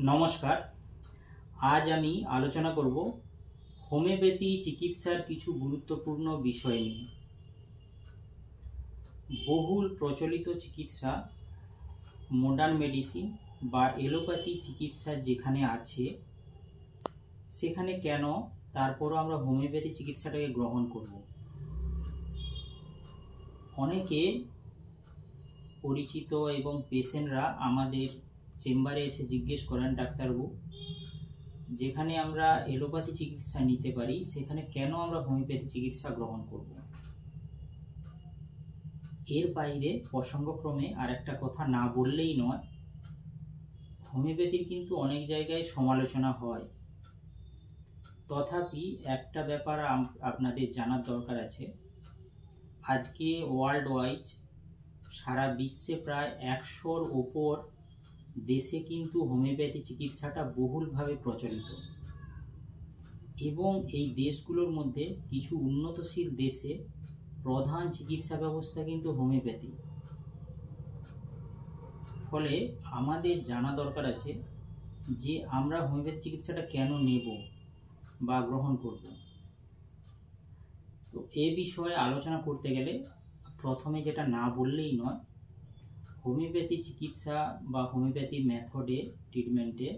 নমস্কার। আজ আমি আলোচনা করব হোমিওপ্যাথি চিকিৎসার কিছু গুরুত্বপূর্ণ বিষয় নিয়ে। বহুল প্রচলিত চিকিৎসা মডার্ন মেডিসিন বা এলোপ্যাথি চিকিৎসা যেখানে আছে সেখানে কেন তারপরও আমরা হোমিওপ্যাথি চিকিৎসাটাকে গ্রহণ করব। অনেকে পরিচিত এবং পেশেন্টরা আমাদের চেম্বারে এসে জিজ্ঞেস করেন, ডাক্তারবাবু, যেখানে আমরা এলোপ্যাথি চিকিৎসা নিতে পারি সেখানে কেন আমরা হোমিওপ্যাথি চিকিৎসা গ্রহণ করব। এর বাইরে প্রসঙ্গক্রমে আর একটা কথা না বললেই নয়, হোমিওপ্যাথির কিন্তু অনেক জায়গায় সমালোচনা হয়। তথাপি একটা ব্যাপার আপনাদের জানার দরকার আছে। আজকে ওয়ার্ল্ড ওয়াইড সারা বিশ্বে প্রায় 100-র ওপর দেশে কিন্তু হোমিওপ্যাথি চিকিৎসাটা বহুলভাবে প্রচলিত, এবং এই দেশগুলোর মধ্যে কিছু উন্নতশীল দেশে প্রধান চিকিৎসা ব্যবস্থা কিন্তু হোমিওপ্যাথি। ফলে আমাদের জানা দরকার আছে যে আমরা হোমিওপ্যাথি চিকিৎসাটা কেন নেব বা গ্রহণ করব। তো এ বিষয়ে আলোচনা করতে গেলে প্রথমে যেটা না বললেই নয়, হোমিওপ্যাথি চিকিৎসা বা হোমিওপ্যাথি মেথডে ট্রিটমেন্টে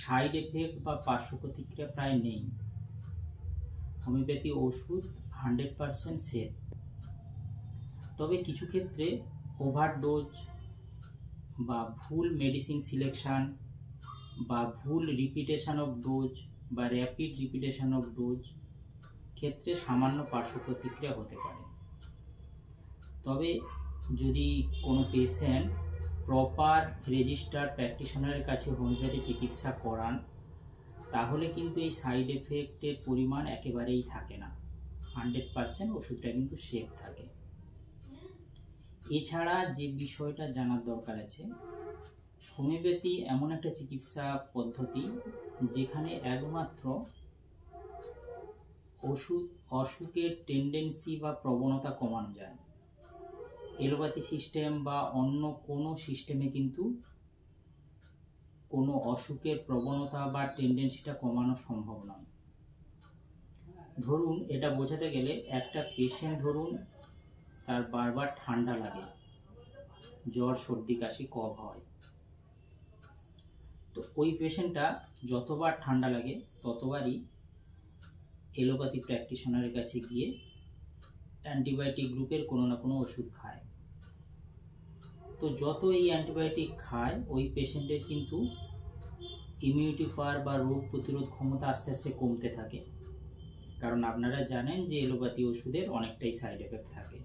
সাইড এফেক্ট বা পার্শ্ব প্রতিক্রিয়া প্রায় নেই। হোমিওপ্যাথি ওষুধ 100% সেফ। তবে কিছু ক্ষেত্রে ওভারডোজ বা ভুল মেডিসিন সিলেকশন বা ভুল রিপিটেশন অফ ডোজ বা র্যাপিড রিপিটেশন অফ ডোজ ক্ষেত্রে সামান্য পার্শ্ব প্রতিক্রিয়া হতে পারে। তবে যদি কোনো পেশেন্ট প্রপার রেজিস্টার্ড প্র্যাকটিশনারের কাছে হোমিওপ্যাথি চিকিৎসা করান, তাহলে কিন্তু এই সাইড এফেক্টের পরিমাণ একেবারেই থাকে না। 100% ওষুধটা কিন্তু সেফ থাকে। এছাড়া যে বিষয়টা জানার দরকার আছে, হোমিওপ্যাথি এমন একটা চিকিৎসা পদ্ধতি যেখানে একমাত্র অসুখের টেন্ডেন্সি বা প্রবণতা কমানো যায়। এলোপ্যাথি সিস্টেম বা অন্য কোনো সিস্টেমে কিন্তু কোনো অসুখের প্রবণতা বা টেন্ডেন্সিটা কমানো সম্ভব নয়। ধরুন, এটা বোঝাতে গেলে একটা পেশেন্ট ধরুন তার বারবার ঠান্ডা লাগে, জ্বর, সর্দি, কাশি, কফ হয়। তো ওই পেশেন্টটা যতবার ঠান্ডা লাগে ততবারই এলোপ্যাথি প্র্যাকটিশনারের কাছে গিয়ে অ্যান্টিবায়োটিক গ্রুপের কোনো না কোনো ওষুধ খায়। তো যত এই অ্যান্টিবায়োটিক খায় ওই পেশেন্টের কিন্তু ইমিউনিটি পাওয়ার বা রোগ প্রতিরোধ ক্ষমতা আস্তে আস্তে কমতে থাকে। কারণ আপনারা জানেন যে এলোপ্যাথি ওষুধের অনেকটাই সাইড এফেক্ট থাকে।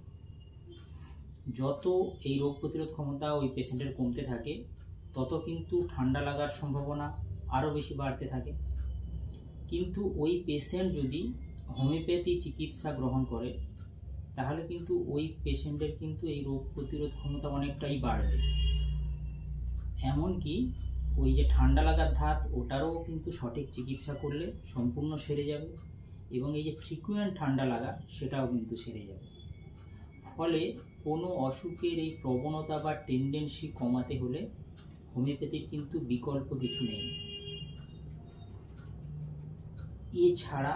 যত এই রোগ প্রতিরোধ ক্ষমতা ওই পেশেন্টের কমতে থাকে তত কিন্তু ঠান্ডা লাগার সম্ভাবনা আরও বেশি বাড়তে থাকে। কিন্তু ওই পেশেন্ট যদি হোমিওপ্যাথি চিকিৎসা গ্রহণ করে তাহলে কিন্তু ওই পেশেন্টের কিন্তু এই রোগ প্রতিরোধ ক্ষমতা অনেকটাই বাড়বে। এমনকি ওই যে ঠান্ডা লাগার ধাত, ওটারও কিন্তু সঠিক চিকিৎসা করলে সম্পূর্ণ সেরে যাবে, এবং এই যে ফ্রিকুয়েন্ট ঠান্ডা লাগা সেটাও কিন্তু সেরে যাবে। ফলে কোনো অসুখের এই প্রবণতা বা টেন্ডেন্সি কমাতে হলে হোমিওপ্যাথির কিন্তু বিকল্প কিছু নেই। এছাড়া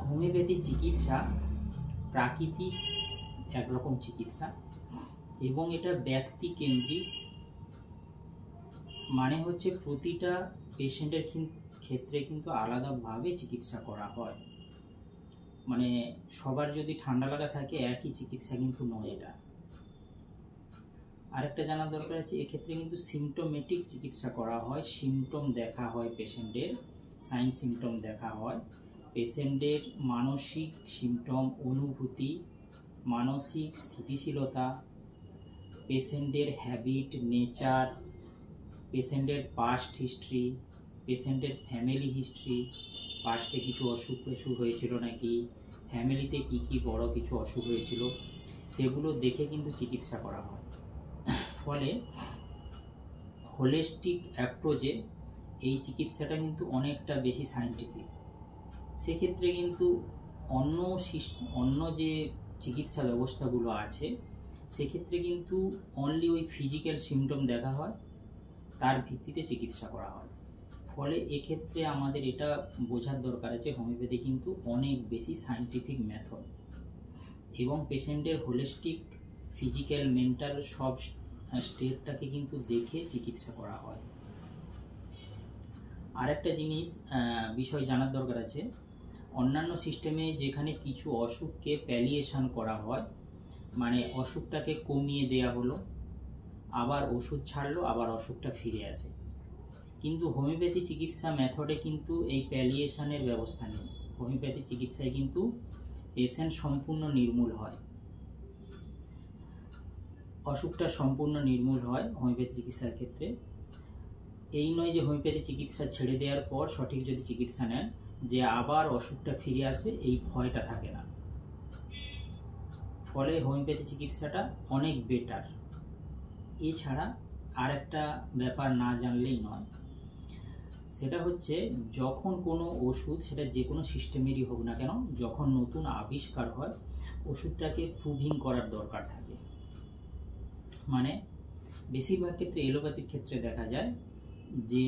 হোমিওপ্যাথি চিকিৎসা প্রাকৃতিক একরকম চিকিৎসা, এবং এটা ব্যক্তি কেন্দ্রিক। মানে হচ্ছে প্রতিটা পেশেন্টের ক্ষেত্রে কিন্তু আলাদাভাবে চিকিৎসা করা হয়। মানে সবার যদি ঠান্ডা লাগা থাকে একই চিকিৎসা কিন্তু নয় এটা। আরেকটা জানার দরকার আছে, এক্ষেত্রে কিন্তু সিমটোমেটিক চিকিৎসা করা হয়। সিমটম দেখা হয় পেশেন্টের, সাইন সিমটম দেখা হয়। পেশেন্টের মানসিক সিমটম, অনুভূতি, মানসিক স্থিতিশীলতা, পেশেন্টের হ্যাবিট, নেচার, পেশেন্টের পাস্ট হিস্ট্রি, পেশেন্টের ফ্যামিলি হিস্ট্রি, পাস্টে কিছু অসুখ হয়েছিল নাকি, ফ্যামিলিতে কি কি বড় কিছু অসুখ হয়েছিল, সেগুলো দেখে কিন্তু চিকিৎসা করা হয়। ফলে হোলিস্টিক অ্যাপ্রোচে এই চিকিৎসাটা কিন্তু অনেকটা বেশি সায়েন্টিফিক। সেক্ষেত্রে কিন্তু অন্য যে চিকিৎসা ব্যবস্থাগুলো আছে সেক্ষেত্রে কিন্তু অনলি ওই ফিজিক্যাল সিমটম দেখা হয়, তার ভিত্তিতে চিকিৎসা করা হয়। ফলে এক্ষেত্রে আমাদের এটা বোঝার দরকার আছে হোমিওপ্যাথি কিন্তু অনেক বেশি সায়েন্টিফিক মেথড এবং পেশেন্টের হোলিস্টিক ফিজিক্যাল মেন্টাল সব স্টেটটাকে কিন্তু দেখে চিকিৎসা করা হয়। আরেকটা বিষয় জানার দরকার আছে, অন্যান্য সিস্টেমে যেখানে কিছু অসুখকে প্যালিয়েশন করা হয়, মানে অসুখটাকে কমিয়ে দেয়া হলো, আবার ওষুধ ছাড়লো, আবার অসুখটা ফিরে আসে, কিন্তু হোমিওপ্যাথি চিকিৎসা মেথডে কিন্তু এই প্যালিয়েশনের ব্যবস্থা নেই। হোমিওপ্যাথি চিকিৎসায় কিন্তু পেশেন্ট সম্পূর্ণ নির্মূল হয়, অসুখটা সম্পূর্ণ নির্মূল হয় হোমিওপ্যাথি চিকিৎসার ক্ষেত্রে। এই নয় যে হোমিওপ্যাথি চিকিৎসা ছেড়ে দেওয়ার পর সঠিক যদি চিকিৎসা নেন যে আবার অসুখটা ফিরে আসবে, এই ভয়টা থাকে না। ফলে হোমিওপ্যাথি চিকিৎসাটা অনেক বেটার। এছাড়া আর একটা ব্যাপার না জানলেই নয়, সেটা হচ্ছে যখন কোনো ওষুধ, সেটা যে কোনো সিস্টেমেরই হোক না কেন, যখন নতুন আবিষ্কার হয় ওষুধটাকে প্রুভিং করার দরকার থাকে। মানে বেশিরভাগ ক্ষেত্রে এলোপ্যাথির ক্ষেত্রে দেখা যায় যে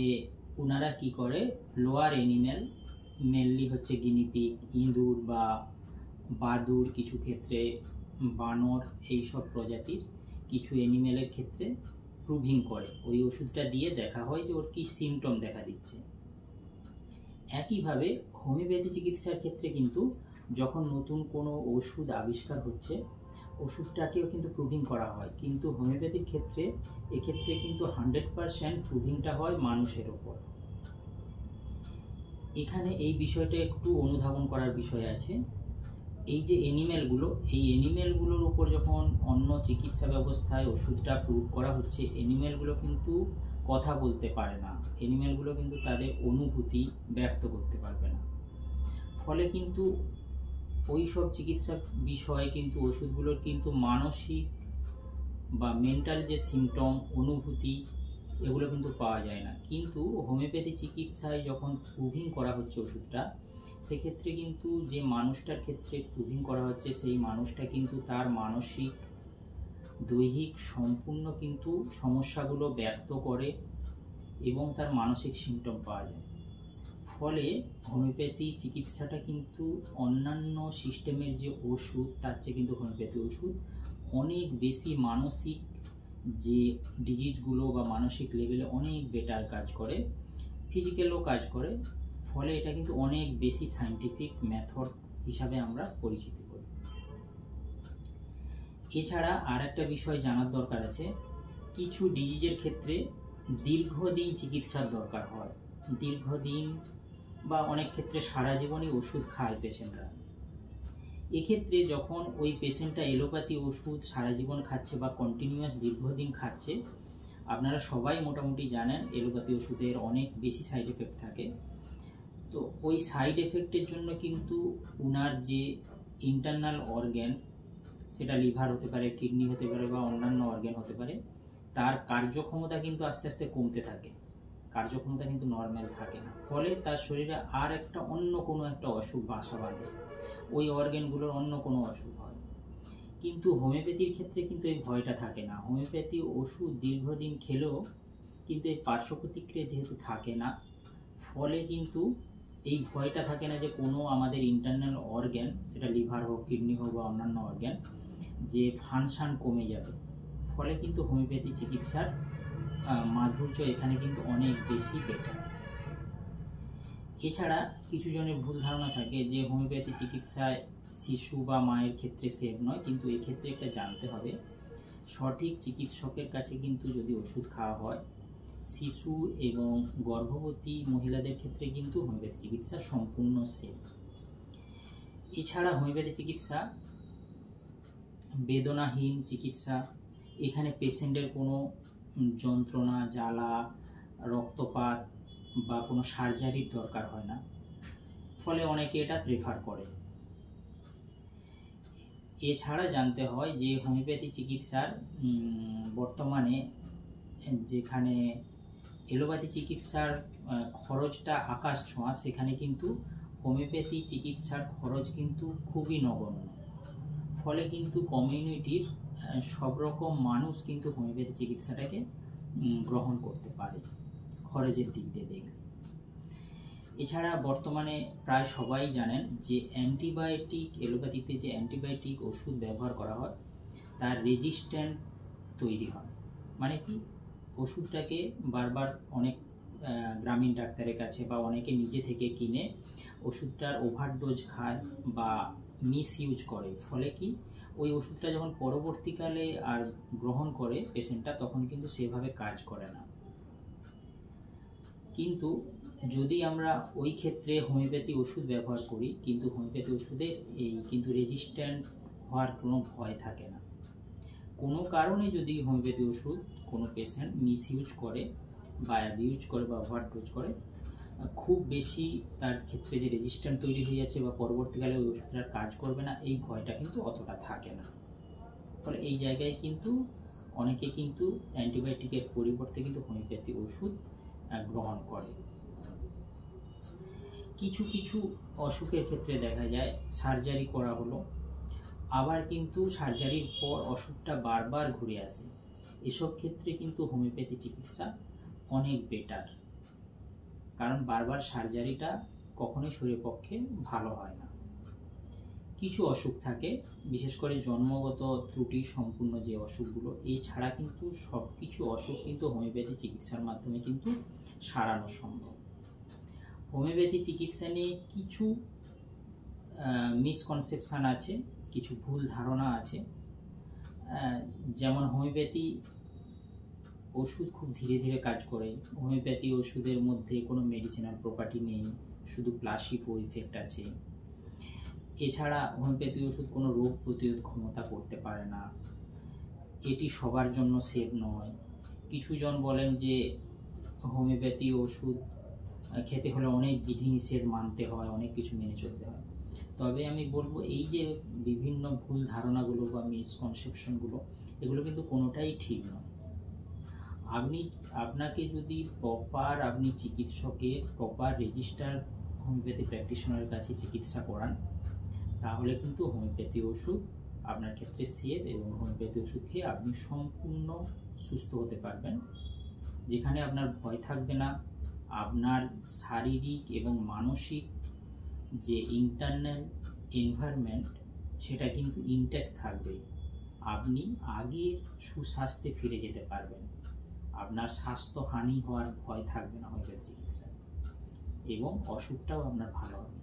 ওনারা কি করে, লোয়ার অ্যানিম্যাল, মেনলি হচ্ছে গিনিপিগ, ইঁদুর বা বাদুড়, কিছু ক্ষেত্রে বানর, এইসব প্রজাতির কিছু অ্যানিম্যালের ক্ষেত্রে প্রুভিং করে। ওই ওষুধটা দিয়ে দেখা হয় যে ওর কী সিমটম দেখা দিচ্ছে। একইভাবে হোমিওপ্যাথি চিকিৎসার ক্ষেত্রে কিন্তু যখন নতুন কোনো ওষুধ আবিষ্কার হচ্ছে, ওষুধটাকেও কিন্তু প্রুভিং করা হয়, কিন্তু হোমিওপ্যাথির ক্ষেত্রে এক্ষেত্রে কিন্তু 100% প্রুভিংটা হয় মানুষের ওপর। এখানে এই বিষয়টা একটু অনুধাবন করার বিষয় আছে। এই যে অ্যানিম্যালগুলো, এই অ্যানিম্যালগুলোর উপর যখন অন্য চিকিৎসা ব্যবস্থায় ওষুধটা প্রয়োগ করা হচ্ছে, অ্যানিম্যালগুলো কিন্তু কথা বলতে পারে না, অ্যানিম্যালগুলো কিন্তু তাদের অনুভূতি ব্যক্ত করতে পারবে না। ফলে কিন্তু ওই সব চিকিৎসা বিষয়ে কিন্তু ওষুধগুলোর কিন্তু মানসিক বা মেন্টাল যে সিমটম, অনুভূতি, এগুলো কিন্তু পাওয়া যায় না। কিন্তু হোমিওপ্যাথি চিকিৎসায় যখন প্রুভিং করা হচ্ছে ওষুধটা, সেক্ষেত্রে কিন্তু যে মানুষটার ক্ষেত্রে প্রুভিং করা হচ্ছে, সেই মানুষটা কিন্তু তার মানসিক, দৈহিক সম্পূর্ণ কিন্তু সমস্যাগুলো ব্যক্ত করে এবং তার মানসিক সিমটম পাওয়া যায়। ফলে হোমিওপ্যাথি চিকিৎসাটা কিন্তু অন্যান্য সিস্টেমের যে ওষুধ, তার চেয়ে কিন্তু হোমিওপ্যাথি ওষুধ অনেক বেশি মানসিক যে ডিজিজগুলো বা মানসিক লেভেলে অনেক বেটার কাজ করে, ফিজিক্যালও কাজ করে। ফলে এটা কিন্তু অনেক বেশি সায়েন্টিফিক মেথড হিসাবে আমরা পরিচিত করি। এছাড়া আর একটা বিষয় জানার দরকার আছে, কিছু ডিজিজের ক্ষেত্রে দীর্ঘদিন চিকিৎসার দরকার হয়, দীর্ঘদিন বা অনেক ক্ষেত্রে সারা জীবনই ওষুধ খায় পেশেন্টরা। এক্ষেত্রে যখন ওই পেশেন্টটা এলোপ্যাথি ওষুধ সারা জীবন খাচ্ছে বা কন্টিনিউয়াস দীর্ঘদিন খাচ্ছে, আপনারা সবাই মোটামুটি জানেন এলোপ্যাথি ওষুধের অনেক বেশি সাইড এফেক্ট থাকে। তো ওই সাইড এফেক্টের জন্য কিন্তু ওনার যে ইন্টারনাল অর্গ্যান, সেটা লিভার হতে পারে, কিডনি হতে পারে বা অন্যান্য অর্গ্যান হতে পারে, তার কার্যক্ষমতা কিন্তু আস্তে আস্তে কমতে থাকে, কার্যক্ষমতা কিন্তু নর্মাল থাকে না। ফলে তার শরীরে আর একটা অন্য কোনো একটা অসুখ বাসা বাঁধে, ওই অর্গ্যানগুলোর অন্য কোনো অসুখ হয়। কিন্তু হোমিওপ্যাথির ক্ষেত্রে কিন্তু এই ভয়টা থাকে না। হোমিওপ্যাথি ওষুধ দীর্ঘদিন খেলেও কিন্তু এই পার্শ্ব প্রতিক্রিয়া যেহেতু থাকে না, ফলে কিন্তু এই ভয়টা থাকে না যে কোনো আমাদের ইন্টারনাল অর্গ্যান, সেটা লিভার হোক, কিডনি হোক বা অন্যান্য অর্গ্যান, যে ফাংশন কমে যাবে। ফলে কিন্তু হোমিওপ্যাথি চিকিৎসার মাধুর্য এখানে কিন্তু অনেক বেশি বেটার। এছাড়া কিছু জনের ভুল ধারণা থাকে যে হোমিওপ্যাথি চিকিৎসায় শিশু বা মায়ের ক্ষেত্রে সেফ নয়, কিন্তু এক্ষেত্রে একটা জানতে হবে, সঠিক চিকিৎসকের কাছে কিন্তু যদি ওষুধ খাওয়া হয়, শিশু এবং গর্ভবতী মহিলাদের ক্ষেত্রে কিন্তু হোমিওপ্যাথি চিকিৎসা সম্পূর্ণ সেফ। এছাড়া হোমিওপ্যাথি চিকিৎসা বেদনাহীন চিকিৎসা, এখানে পেশেন্টের কোনো যন্ত্রণা, জ্বালা, রক্তপাত বা কোনো সার্জারির দরকার হয় না। ফলে অনেকে এটা প্রেফার করে। এছাড়া জানতে হয় যে হোমিওপ্যাথি চিকিৎসার বর্তমানে যেখানে এলোপ্যাথি চিকিৎসার খরচটা আকাশ ছোঁয়া, সেখানে কিন্তু হোমিওপ্যাথি চিকিৎসার খরচ কিন্তু খুবই নগণ্য। ফলে কিন্তু কমিউনিটির সব রকম মানুষ কিন্তু হোমিওপ্যাথি চিকিৎসাটাকে গ্রহণ করতে পারে খরচের দিক দিয়ে দেখলে। এছাড়া বর্তমানে প্রায় সবাই জানেন যে অ্যান্টিবায়োটিক, এলোপ্যাথিতে যে অ্যান্টিবায়োটিক ওষুধ ব্যবহার করা হয় তার রেজিস্ট্যান্ট তৈরি হয়। মানে কি, ওষুধটাকে বারবার অনেক গ্রামীণ ডাক্তারের কাছে বা অনেকে নিজে থেকে কিনে ওষুধটার ওভারডোজ খায় বা মিস ইউজ করে, ফলে কি ওই ওষুধটা যখন পরবর্তীকালে আর গ্রহণ করে পেশেন্টটা, তখন কিন্তু সেভাবে কাজ করে না। কিন্তু যদি আমরা ওই ক্ষেত্রে হোমিওপ্যাথি ওষুধ ব্যবহার করি, কিন্তু হোমিওপ্যাথি ওষুধের এই কিন্তু রেজিস্ট্যান্ট হওয়ার কোনো ভয় থাকে না। কোনো কারণে যদি হোমিওপ্যাথি ওষুধ কোনো পেশেন্ট মিস ইউজ করে বা অ্যাবিউজ করে বা ওভারডোজ করে, খুব বেশি তার ক্ষেত্রে যে রেজিস্ট্যান্ট তৈরি হয়ে যাচ্ছে বা পরবর্তীকালে ওই ওষুধটার কাজ করবে না, এই ভয়টা কিন্তু অতটা থাকে না। ফলে এই জায়গায় কিন্তু অনেকে কিন্তু অ্যান্টিবায়োটিকের পরিবর্তে কিন্তু হোমিওপ্যাথি ওষুধ গ্রহণ করে। কিছু কিছু অসুখের ক্ষেত্রে দেখা যায় সার্জারি করা হলো, আবার কিন্তু সার্জারির পর অসুখটা বারবার ঘুরে আসে। এসব ক্ষেত্রে কিন্তু হোমিওপ্যাথি চিকিৎসা অনেক বেটার, কারণ বারবার সার্জারিটা কখনোই শরীরের পক্ষে ভালো হয় না। কিছু অসুখ থাকে, বিশেষ করে জন্মগত ত্রুটি সম্পূর্ণ যে অসুখগুলো, এছাড়া কিন্তু সব কিছু অসুখ কিন্তু হোমিওপ্যাথি চিকিৎসার মাধ্যমে কিন্তু সারানো সম্ভব। হোমিওপ্যাথি চিকিৎসা নিয়ে কিছু মিসকনসেপশান আছে, কিছু ভুল ধারণা আছে। যেমন হোমিওপ্যাথি ওষুধ খুব ধীরে ধীরে কাজ করে, হোমিওপ্যাথি ওষুধের মধ্যে কোনো মেডিসিনাল প্রপার্টি নেই, শুধু প্লাসিবো ইফেক্ট আছে। এছাড়া হোমিওপ্যাথি ওষুধ কোনো রোগ প্রতিরোধ ক্ষমতা করতে পারে না, এটি সবার জন্য সেফ নয়। কিছুজন বলেন যে হোমিওপ্যাথি ওষুধ খেতে হলে অনেক বিধিনিষেধ মানতে হয়, অনেক কিছু মেনে চলতে হয়। তবে আমি বলবো, এই যে বিভিন্ন ভুল ধারণাগুলো বা মিসকনসেপশনগুলো, এগুলো কিন্তু কোনোটাই ঠিক নয়। আপনাকে যদি আপনি চিকিৎসকের প্রপার রেজিস্টার হোমিওপ্যাথি প্র্যাকটিশনারের কাছে চিকিৎসা করান, তাহলে কিন্তু হোমিওপ্যাথি ওষুধ আপনার ক্ষেত্রে সেফ, এবং হোমিওপ্যাথি ওষুধ খেয়ে আপনি সম্পূর্ণ সুস্থ হতে পারবেন, যেখানে আপনার ভয় থাকবে না। আপনার শারীরিক এবং মানসিক যে ইন্টারনাল এনভায়রনমেন্ট, সেটা কিন্তু ইনট্যাক্ট থাকবে। আপনি আগের সুস্বাস্থ্যে ফিরে যেতে পারবেন, আপনার স্বাস্থ্যহানি হওয়ার ভয় থাকবে না হোমিওপ্যাথি চিকিৎসায়, এবং অসুখটাও আপনার ভালো হবে।